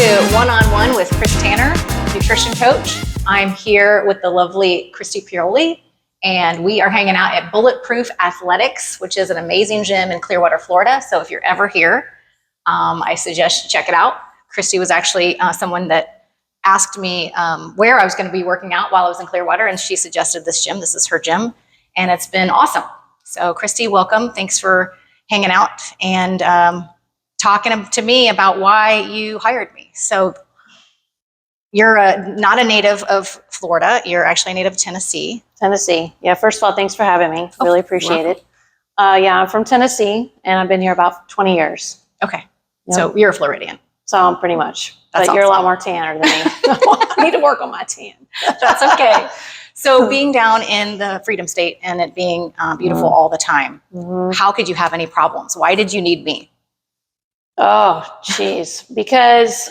to One-on-One with Chris Tanner, nutrition coach. I'm here with the lovely Kristy, and we are hanging out at Bulletproof Athletics, which is an amazing gym in Clearwater, Florida. So if you're ever here, I suggest you check it out. Kristy was actually someone that asked me where I was going to be working out while I was in Clearwater, and she suggested this gym. This is her gym, and it's been awesome. So Kristy, welcome. Thanks for hanging out and talking to me about why you hired me. So you're not a native of Florida. You're actually a native of Tennessee. Tennessee. Yeah, first of all, thanks for having me. Really appreciate it. Yeah, I'm from Tennessee, and I've been here about 20 years. Okay. Yep. So you're a Floridian. So I'm pretty much. That's but awesome. You're a lot more tanner than me. I need to work on my tan. That's okay. So being down in the Freedom State and it being beautiful all the time, how could you have any problems? Why did you need me? Oh, geez. Because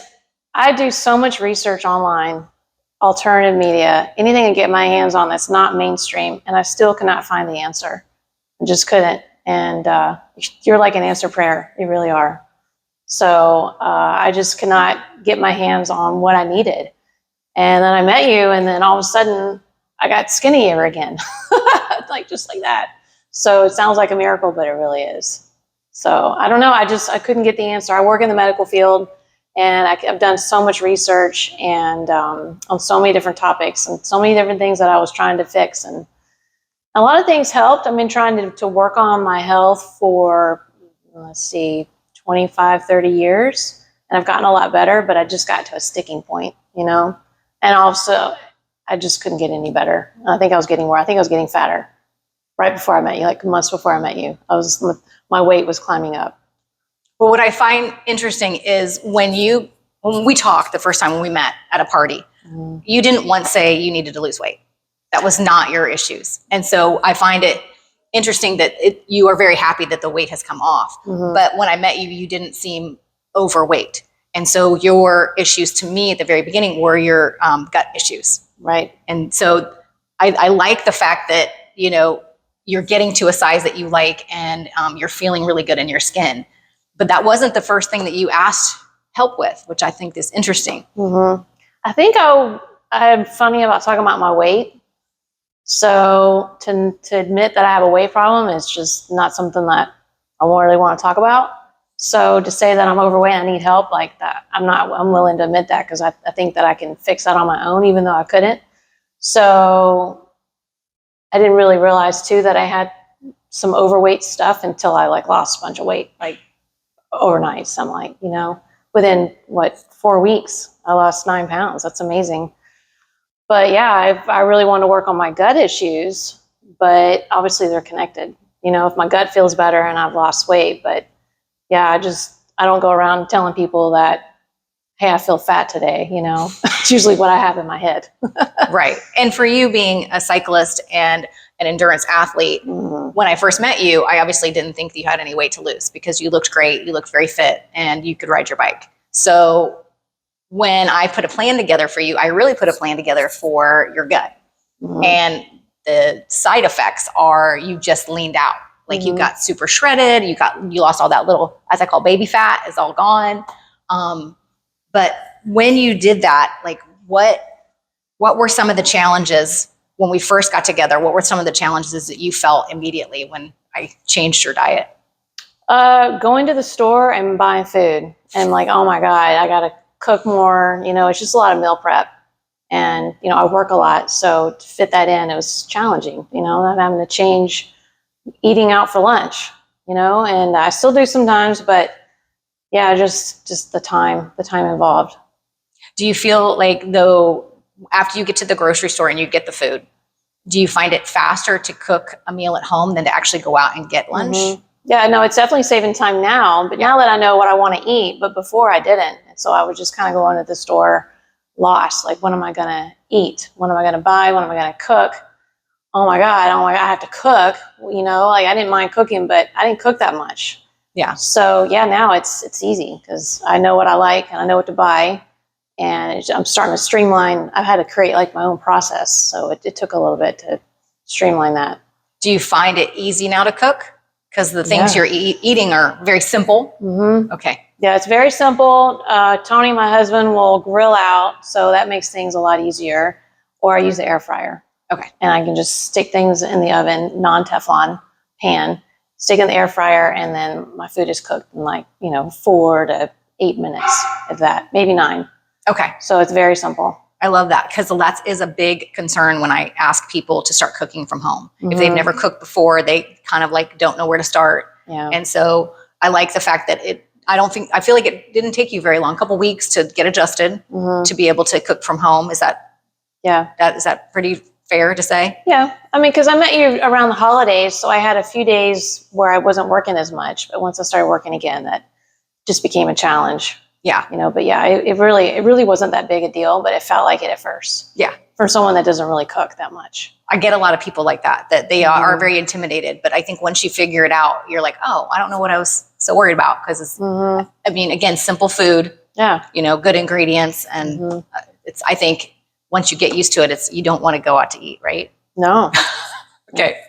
I do so much research online, alternative media, anything to get my hands on that's not mainstream, and I still cannot find the answer. I just couldn't. And you're like an answer prayer. You really are. So I just cannot get my hands on what I needed. And then I met you, and then all of a sudden I got skinnier again, just like that. So it sounds like a miracle, but it really is. So I don't know. I couldn't get the answer. I work in the medical field, and I've done so much research and on so many different topics and so many different things that I was trying to fix. And a lot of things helped. I've been trying to work on my health for, 25, 30 years. And I've gotten a lot better, but I just got to a sticking point, And also, I just couldn't get any better. I think I was getting fatter right before I met you, like months before I met you. My weight was climbing up. Well, what I find interesting is when we talked the first time when we met at a party, you didn't once say you needed to lose weight. That was not your issues. And so I find it interesting that you are very happy that the weight has come off. But when I met you, you didn't seem overweight. And so your issues to me at the very beginning were your gut issues. Right. And so I like the fact that, you're getting to a size that you like and you're feeling really good in your skin. But that wasn't the first thing that you asked help with, which I think is interesting. I think I'm funny about talking about my weight. So to admit that I have a weight problem is just not something that I really want to talk about. So to say that I'm overweight and I need help like that, I'm willing to admit that because I think that I can fix that on my own, even though I couldn't. So I didn't really realize too that I had some overweight stuff until I lost a bunch of weight, overnight. So I'm within 4 weeks, I lost 9 pounds. That's amazing. But yeah, I really want to work on my gut issues, but obviously they're connected. If my gut feels better and I've lost weight, but yeah, I don't go around telling people that, hey, I feel fat today, It's usually what I have in my head. Right. And for you being a cyclist and an endurance athlete, when I first met you, I obviously didn't think that you had any weight to lose because you looked great, you looked very fit, and you could ride your bike. So when I put a plan together for you, I really put a plan together for your gut. And the side effects are you just leaned out. You got super shredded, you lost all that little, as I call baby fat, is all gone. But when you did that, what were some of the challenges when we first got together? What were some of the challenges that you felt immediately when I changed your diet? Going to the store and buying food and oh my God, I got to cook more. It's just a lot of meal prep. And, I work a lot. So to fit that in, it was challenging, not having to change eating out for lunch, and I still do sometimes, but yeah, just the time involved. Do you feel though, after you get to the grocery store and you get the food, do you find it faster to cook a meal at home than to actually go out and get lunch? Yeah, no, it's definitely saving time now, but now that I know what I want to eat, but before I didn't. And so I would just kind of go into the store lost. What am I going to eat? What am I going to buy? What am I going to cook? Oh my God, I have to cook, I didn't mind cooking, but I didn't cook that much. Yeah. So yeah, now it's easy because I know what I like and I know what to buy, and I'm starting to streamline. I've had to create my own process. So it took a little bit to streamline that. Do you find it easy now to cook? Because the things you're eating are very simple. Mm-hmm. Okay. Yeah, it's very simple. Tony, my husband, will grill out, so that makes things a lot easier. Or I use the air fryer. Okay. And I can just stick things in the oven, non-Teflon pan, stick in the air fryer, and then my food is cooked in like, 4 to 8 minutes, if that, maybe 9. Okay. So it's very simple. I love that, because that is a big concern when I ask people to start cooking from home. Mm-hmm. If they've never cooked before, they kind of like don't know where to start. Yeah. And so I like the fact that I feel like it didn't take you very long, a couple weeks to get adjusted to be able to cook from home. Is that pretty fair to say? Yeah. I mean, because I met you around the holidays, so I had a few days where I wasn't working as much. But once I started working again, that just became a challenge. Yeah. But yeah, it really wasn't that big a deal, but it felt like it at first. Yeah. For someone that doesn't really cook that much. I get a lot of people like that they are very intimidated. But I think once you figure it out, you're like, oh, I don't know what I was so worried about, because it's, I mean, again, simple food. Yeah. Good ingredients, and I think once you get used to it, you don't want to go out to eat, right? No. Okay.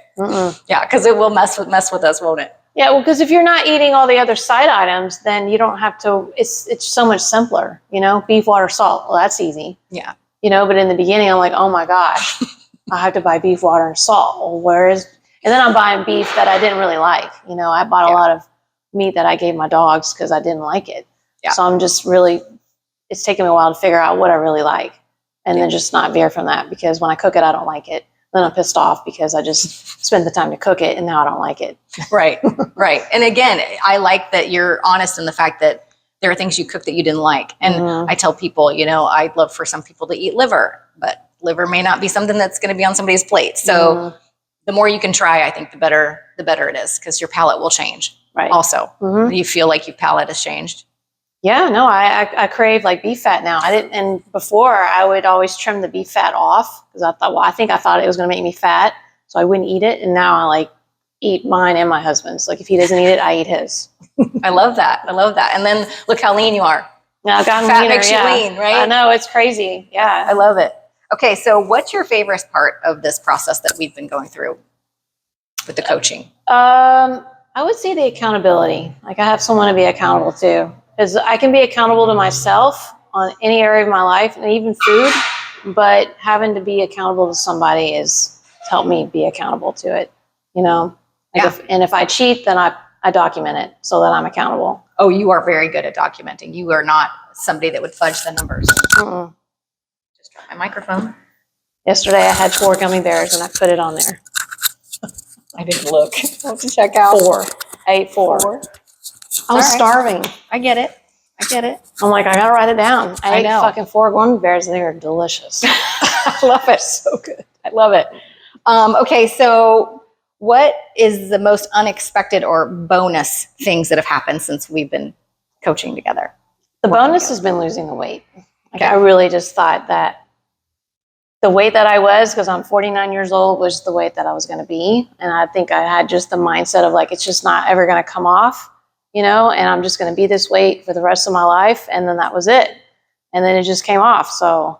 Yeah, because it will mess with us, won't it? Yeah, well, because if you're not eating all the other side items, then you don't have to. It's so much simpler, beef, water, salt. Well, that's easy. Yeah. But in the beginning, I'm like, oh my gosh, I have to buy beef, water, and salt. Well, and then I'm buying beef that I didn't really like. I bought a lot of meat that I gave my dogs because I didn't like it. Yeah. So I'm just it's taken me a while to figure out what I really like, and then just not veer from that, because when I cook it, I don't like it. Then I'm pissed off because I just spent the time to cook it and now I don't like it. Right. Right. And again, I like that you're honest in the fact that there are things you cook that you didn't like. And I tell people, I'd love for some people to eat liver, but liver may not be something that's going to be on somebody's plate. So the more you can try, I think the better it is, because your palate will change. Right. Also, do you feel like your palate has changed? Yeah, no, I crave like beef fat now. And before I would always trim the beef fat off because I thought it was going to make me fat, so I wouldn't eat it. And now I eat mine and my husband's. Like if he doesn't eat it, I eat his. I love that. And then look how lean you are. Now I've gotten fat leaner, makes you lean, right? I know, it's crazy. Yeah, I love it. Okay, so what's your favorite part of this process that we've been going through with the coaching? I would say the accountability. Like I have someone to be accountable to. Because I can be accountable to myself on any area of my life, and even food, but having to be accountable to somebody has helped me be accountable to it, If I cheat, then I document it so that I'm accountable. Oh, you are very good at documenting. You are not somebody that would fudge the numbers. Just drop my microphone. Yesterday I had 4 gummy bears and I put it on there. I didn't look. I want to check out. 4. I ate 4. I was starving. I get it. I'm like, I gotta write it down. I ate fucking 4 gummy bears and they were delicious. I love it. So good. I love it. Okay, so what is the most unexpected or bonus things that have happened since we've been coaching together? The bonus has been losing the weight. I really just thought that the weight that I was, because I'm 49 years old, was the weight that I was going to be. And I think I had just the mindset of it's just not ever going to come off. And I'm just going to be this weight for the rest of my life. And then that was it. And then it just came off. So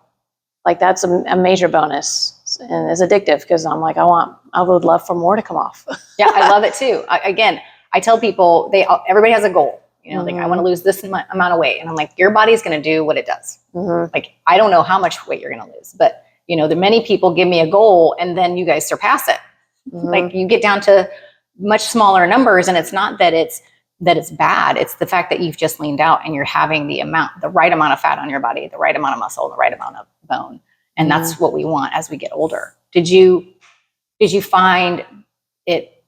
that's a major bonus, and it's addictive because I'm like, I would love for more to come off. Yeah. I love it too. I tell people everybody has a goal, like I want to lose this amount of weight. And I'm like, your body's going to do what it does. I don't know how much weight you're going to lose, but the many people give me a goal and then you guys surpass it. You get down to much smaller numbers, and it's not that it's bad. It's the fact that you've just leaned out and you're having the right amount of fat on your body, the right amount of muscle, the right amount of bone. And that's what we want as we get older. Did you find it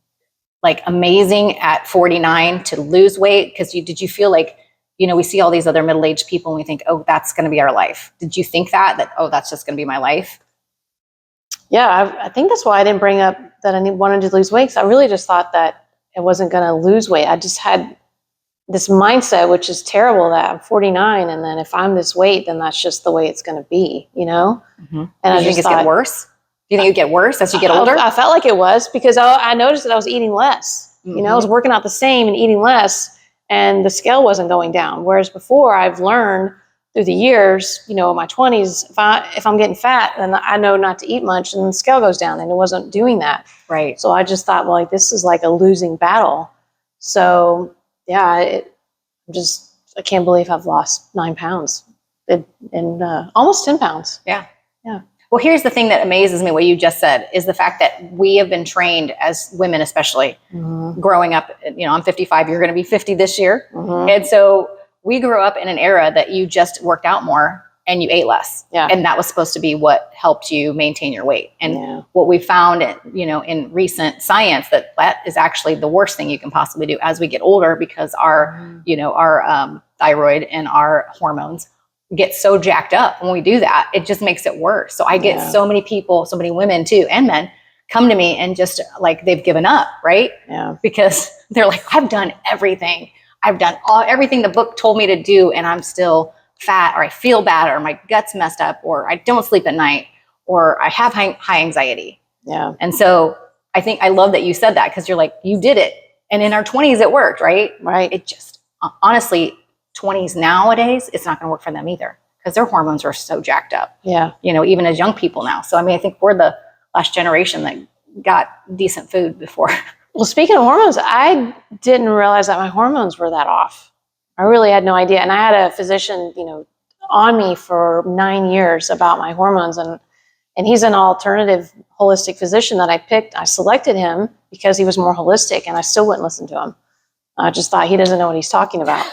amazing at 49 to lose weight? Because did you feel like, we see all these other middle-aged people and we think, oh, that's going to be our life. Did you think that, oh, that's just going to be my life? Yeah, I think that's why I didn't bring up that I wanted to lose weight. 'Cause I really just thought that I wasn't going to lose weight. I just had this mindset, which is terrible, that I'm 49. And then if I'm this weight, then that's just the way it's going to be, And I think it's get worse. Do you think it get worse as you get older? I felt like it was, because I noticed that I was eating less. I was working out the same and eating less, and the scale wasn't going down. Whereas before, I've learned through the years, in my 20s, if I'm getting fat, then I know not to eat much, and the scale goes down, and it wasn't doing that. Right. So I just thought, well, like, this is like a losing battle. So yeah, I can't believe I've lost 9 pounds and almost 10 pounds. Yeah. Yeah. Well, here's the thing that amazes me, what you just said, is the fact that we have been trained as women, especially growing up, I'm 55, you're going to be 50 this year. And so we grew up in an era that you just worked out more and you ate less. Yeah. And that was supposed to be what helped you maintain your weight. And what we found, in recent science, that is actually the worst thing you can possibly do as we get older, because our thyroid and our hormones get so jacked up when we do that. It just makes it worse. So I get so many people, so many women too, and men, come to me and just like they've given up, right? Yeah. Because they're like, I've done everything. I've done everything the book told me to do, and I'm still fat, or I feel bad, or my gut's messed up, or I don't sleep at night, or I have high anxiety. Yeah. And so I love that you said that, because you're like, you did it. And in our 20s, it worked, right? Right. It just, honestly, 20s nowadays, it's not going to work for them either, because their hormones are so jacked up. Yeah. Even as young people now. So, I think we're the last generation that got decent food before. Well, speaking of hormones, I didn't realize that my hormones were that off. I really had no idea. And I had a physician, on me for 9 years about my hormones. And he's an alternative holistic physician that I selected him because he was more holistic, and I still wouldn't listen to him. I just thought he doesn't know what he's talking about.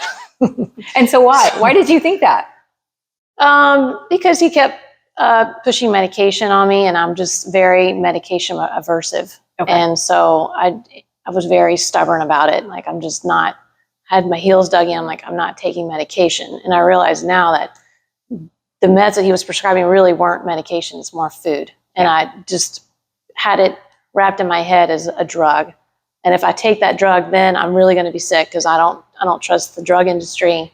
And so why? Why did you think that? Because he kept pushing medication on me, and I'm just very medication aversive. Okay. And so I was very stubborn about it. Like, I'm just not, had my heels dug in. I'm like, I'm not taking medication. And I realize now that the meds that he was prescribing really weren't medication, it's more food. And I just had it wrapped in my head as a drug. And if I take that drug, then I'm really going to be sick, because I don't trust the drug industry.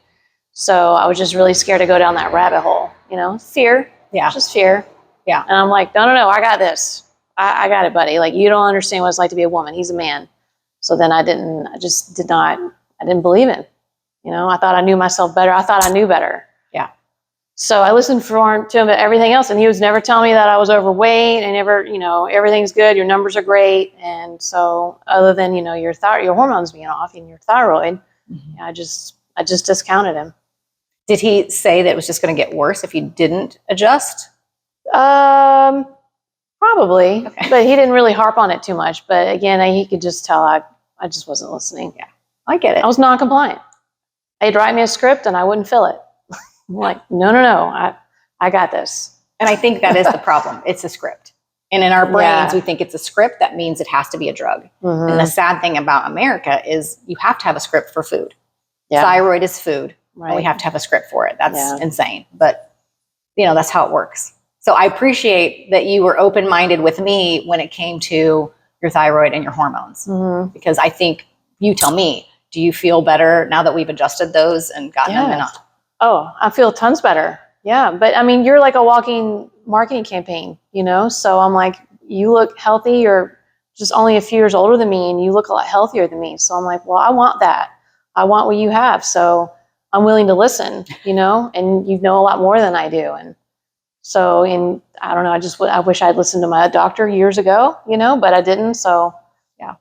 So I was just really scared to go down that rabbit hole, fear. Yeah. Just fear. Yeah. And I'm like, no, I got this. I got it, buddy. Like, you don't understand what it's like to be a woman. He's a man. So then I didn't believe him. I thought I knew myself better. I thought I knew better. Yeah. So I listened to him at everything else, and he was never telling me that I was overweight, and never, everything's good, your numbers are great. And so other than, your hormones being off and your thyroid, I just discounted him. Did he say that it was just going to get worse if you didn't adjust? Probably, okay. But he didn't really harp on it too much. But again, he could just tell I just wasn't listening. Yeah, I get it. I was non-compliant. They'd write me a script and I wouldn't fill it. I'm like, no, I got this. And I think that is the problem. It's a script. And in our brains, we think it's a script. That means it has to be a drug. And the sad thing about America is you have to have a script for food. Yeah. Thyroid is food. Right. And we have to have a script for it. That's insane. But, that's how it works. So I appreciate that you were open-minded with me when it came to your thyroid and your hormones. Because I think, you tell me, do you feel better now that we've adjusted those and gotten them in? Oh, I feel tons better. Yeah. But you're like a walking marketing campaign, So I'm like, you look healthy. You're just only a few years older than me, and you look a lot healthier than me. So I'm like, well, I want that. I want what you have. So I'm willing to listen, and you know a lot more than I do. And so, I don't know, I wish I'd listened to my doctor years ago, but I didn't. So yeah.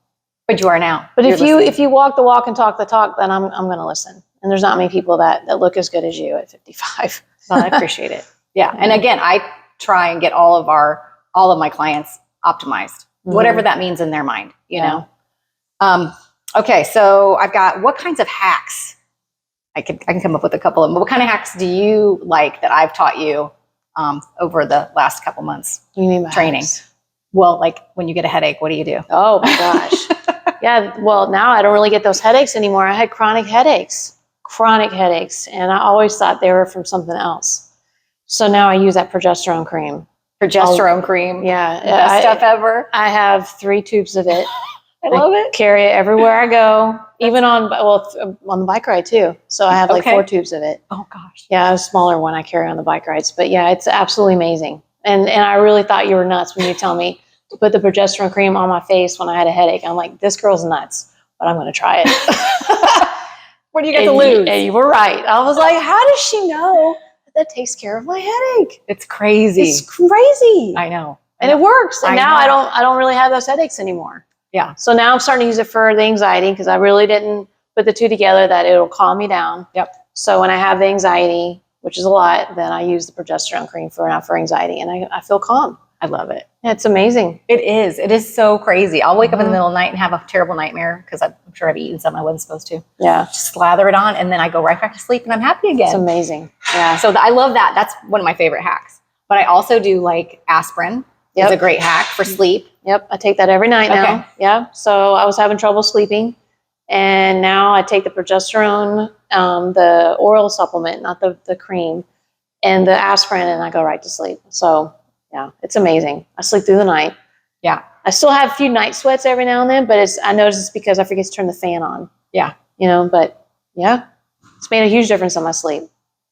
But you are now. But if you walk the walk and talk the talk, then I'm going to listen. And there's not many people that look as good as you at 55. Well, I appreciate it. Yeah. And again, I try and get all of my clients optimized, whatever that means in their mind, you know? Okay. So I've got, what kinds of hacks? I can come up with a couple of them. But what kind of hacks do you like that I've taught you over the last couple months? You mean by training? Hacks? Well, like when you get a headache, what do you do? Oh my gosh. Yeah. Well, now I don't really get those headaches anymore. I had chronic headaches, and I always thought they were from something else. So now I use that progesterone cream. Progesterone cream. Yeah. Best stuff ever. I have 3 tubes of it. I love it. Carry it everywhere I go, even on the bike ride too. So I have like 4 tubes of it. Oh gosh. Yeah, a smaller one I carry on the bike rides. But yeah, it's absolutely amazing. And I really thought you were nuts when you tell me to put the progesterone cream on my face when I had a headache. I'm like, this girl's nuts, but I'm going to try it. What do you got to lose? And you were right. I was like, how does she know? that takes care of my headache. It's crazy. It's crazy. I know. And it works. And now know. I don't really have those headaches anymore. Yeah. So now I'm starting to use it for the anxiety because I really didn't put the two together that it'll calm me down. Yep. So when I have the anxiety, which is a lot, then I use the progesterone cream for anxiety, and I feel calm. I love it. It's amazing. It is. It is so crazy. I'll wake up in the middle of the night and have a terrible nightmare because I'm sure I've eaten something I wasn't supposed to. Yeah. Just slather it on, and then I go right back to sleep, and I'm happy again. It's amazing. Yeah. So I love that. That's one of my favorite hacks. But I also do like aspirin. It's a great hack for sleep. Yep. I take that every night now. Okay. Yeah. So I was having trouble sleeping, and now I take the progesterone, the oral supplement, not the cream, and the aspirin, and I go right to sleep. So yeah, it's amazing. I sleep through the night. Yeah. I still have a few night sweats every now and then, but I notice it's because I forget to turn the fan on. Yeah. But yeah, it's made a huge difference on my sleep.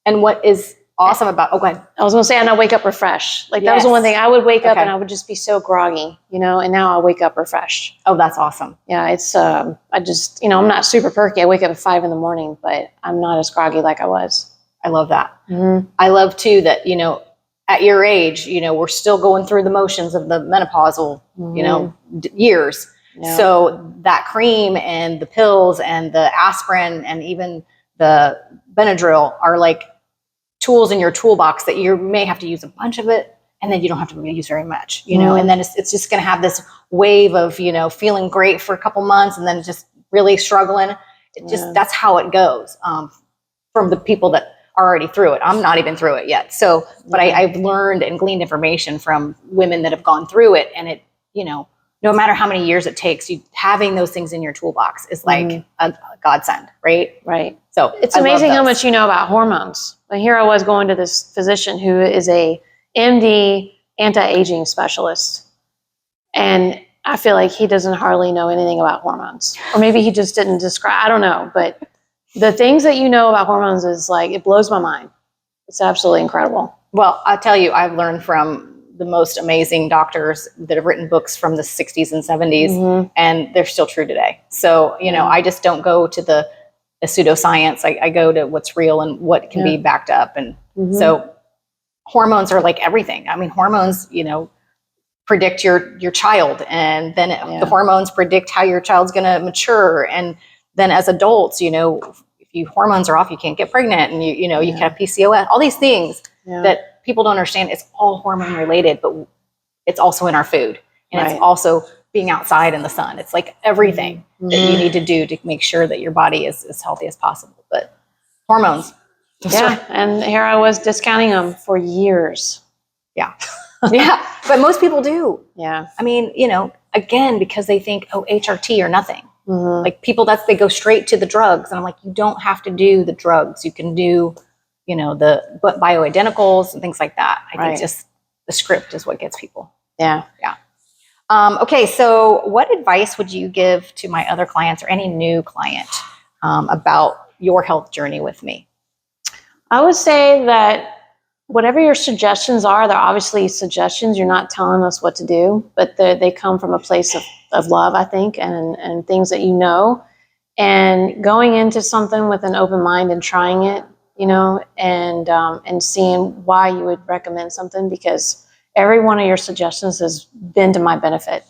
And what is awesome about, go ahead. I was going to say, and I wake up refreshed. Like that was the one thing I would wake up and I would just be so groggy, and now I wake up refreshed. Oh, that's awesome. Yeah. It's, I just, I'm not super perky. I wake up at 5 a.m, but I'm not as groggy like I was. I love that. Mm-hmm. I love too that, at your age, we're still going through the motions of the menopausal, years. Yeah. So that cream and the pills and the aspirin and even the Benadryl are like tools in your toolbox that you may have to use a bunch of it, and then you don't have to use very much, and then it's just going to have this wave of, feeling great for a couple months and then just really struggling. That's how it goes from the people that are already through it. I'm not even through it yet. So, but I've learned and gleaned information from women that have gone through it, and it, no matter how many years it takes, having those things in your toolbox is like a godsend, right? Right. So it's amazing how much you know about hormones. But here I was going to this physician who is a MD anti-aging specialist, and I feel like he doesn't hardly know anything about hormones, or maybe he just didn't describe. I don't know, but the things that you know about hormones is like, it blows my mind. It's absolutely incredible. Well, I'll tell you, I've learned from the most amazing doctors that have written books from the 60s and 70s, and they're still true today. So, I just don't go to the pseudoscience. I go to what's real and what can be backed up. And so hormones are like everything. I mean, hormones, predict your child, and then the hormones predict how your child's going to mature. And then as adults, if your hormones are off, you can't get pregnant, and you can have PCOS, all these things that people don't understand. It's all hormone related, but it's also in our food, and it's also being outside in the sun. It's like everything that you need to do to make sure that your body is as healthy as possible. But hormones. Yeah. And here I was discounting them for years. Yeah. Yeah. But most people do. Yeah. I mean, again, because they think, HRT or nothing. Like people, they go straight to the drugs. And I'm like, you don't have to do the drugs. You can do, the bioidenticals and things like that. I think just the script is what gets people. Yeah. Yeah. Okay. So what advice would you give to my other clients or any new client about your health journey with me? I would say that whatever your suggestions are, they're obviously suggestions. You're not telling us what to do, but they come from a place of love, I think, and things that you know. And going into something with an open mind and trying it, and seeing why you would recommend something, because every one of your suggestions has been to my benefit.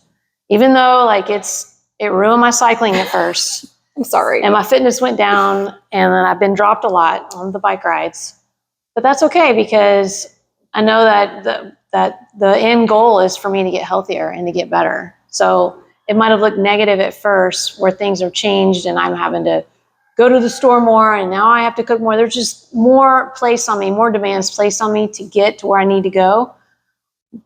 Even though it ruined my cycling at first. I'm sorry. And my fitness went down, and then I've been dropped a lot on the bike rides. But that's okay, because I know that the end goal is for me to get healthier and to get better. So it might have looked negative at first, where things have changed and I'm having to go to the store more, and now I have to cook more. There's just more placed on me, more demands placed on me to get to where I need to go.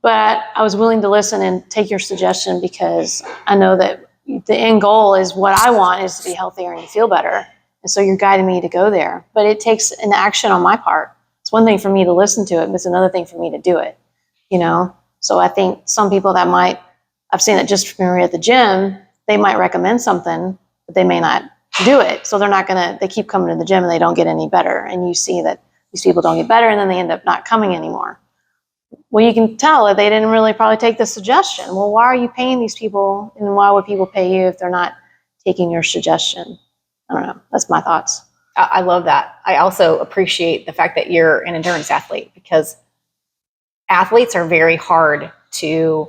But I was willing to listen and take your suggestion, because I know that the end goal is what I want, is to be healthier and to feel better. And so you're guiding me to go there. But it takes an action on my part. It's one thing for me to listen to it, but it's another thing for me to do it, So I think some people I've seen it just from here at the gym, they might recommend something, but they may not do it. So they keep coming to the gym and they don't get any better. And you see that these people don't get better, and then they end up not coming anymore. Well, you can tell that they didn't really probably take the suggestion. Well, why are you paying these people, and why would people pay you if they're not taking your suggestion? I don't know. That's my thoughts. I love that. I also appreciate the fact that you're an endurance athlete, because athletes are very hard to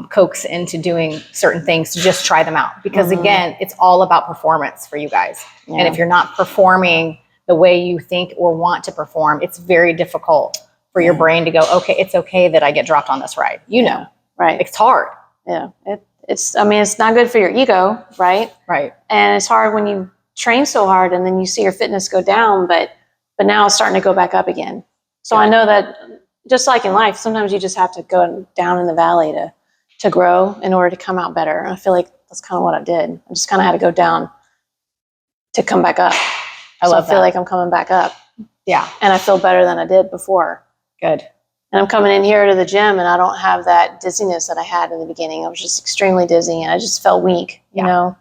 coax into doing certain things to just try them out. Because again, it's all about performance for you guys. Yeah. And if you're not performing the way you think or want to perform, it's very difficult for your brain to go, okay, it's okay that I get dropped on this ride. You know, right. It's hard. Yeah. It's not good for your ego, right? Right. And it's hard when you train so hard and then you see your fitness go down, but now it's starting to go back up again. So I know that just like in life, sometimes you just have to go down in the valley to grow in order to come out better. And I feel like that's kind of what I did. I just kind of had to go down to come back up. I feel like I'm coming back up. Yeah. And I feel better than I did before. Good. And I'm coming in here to the gym and I don't have that dizziness that I had in the beginning. I was just extremely dizzy and I just felt weak, you know,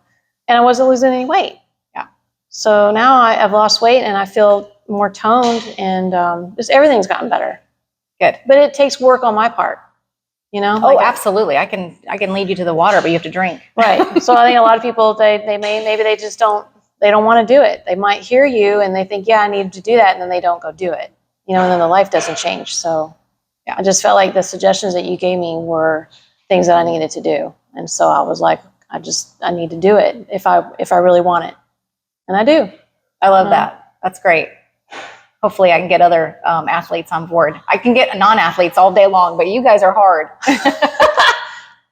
and I wasn't losing any weight. Yeah. So now I've lost weight and I feel more toned and just everything's gotten better. Good. But it takes work on my part, you know? Oh, absolutely. I can lead you to the water, but you have to drink. Right. So I think a lot of people, maybe they just don't want to do it. They might hear you and they think, yeah, I need to do that. And then they don't go do it, you know, and then the life doesn't change. So yeah, I just felt like the suggestions that you gave me were things that I needed to do. And so I was like, I need to do it if I really want it. And I do. I love that. That's great. Hopefully I can get other athletes on board. I can get non-athletes all day long, but you guys are hard.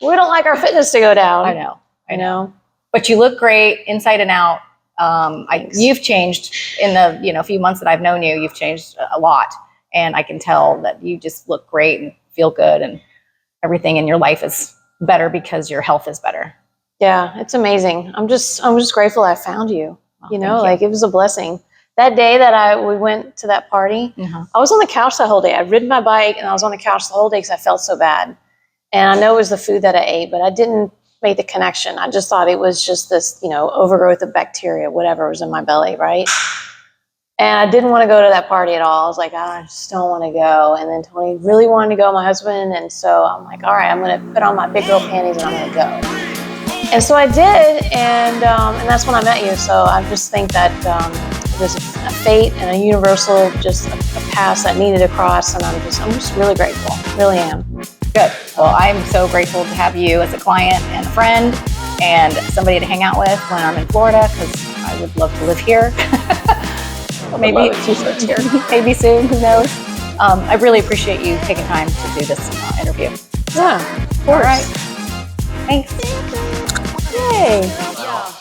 We don't like our fitness to go down. I know. But you look great inside and out. You've changed in the few months that I've known you. You've changed a lot, and I can tell that you just look great and feel good, and everything in your life is better because your health is better. Yeah, it's amazing. I'm just grateful I found you. Oh, like it was a blessing. That day that we went to that party, I was on the couch the whole day. I'd ridden my bike and I was on the couch the whole day because I felt so bad. And I know it was the food that I ate, but I didn't make the connection. I just thought it was just this, overgrowth of bacteria, whatever was in my belly, right? And I didn't want to go to that party at all. I was like, I just don't want to go. And then Tony really wanted to go, my husband. And so I'm like, all right, I'm going to put on my big girl panties and I'm going to go. And so I did. And that's when I met you. So I just think that it was a fate and a universal, just a path that needed to cross. And I'm just really grateful. Really am. Good. Well, I'm so grateful to have you as a client and a friend and somebody to hang out with when I'm in Florida, because I would love to live here. Maybe soon, who knows? I really appreciate you taking time to do this interview. Yeah, of course. All right. Thanks. Yay.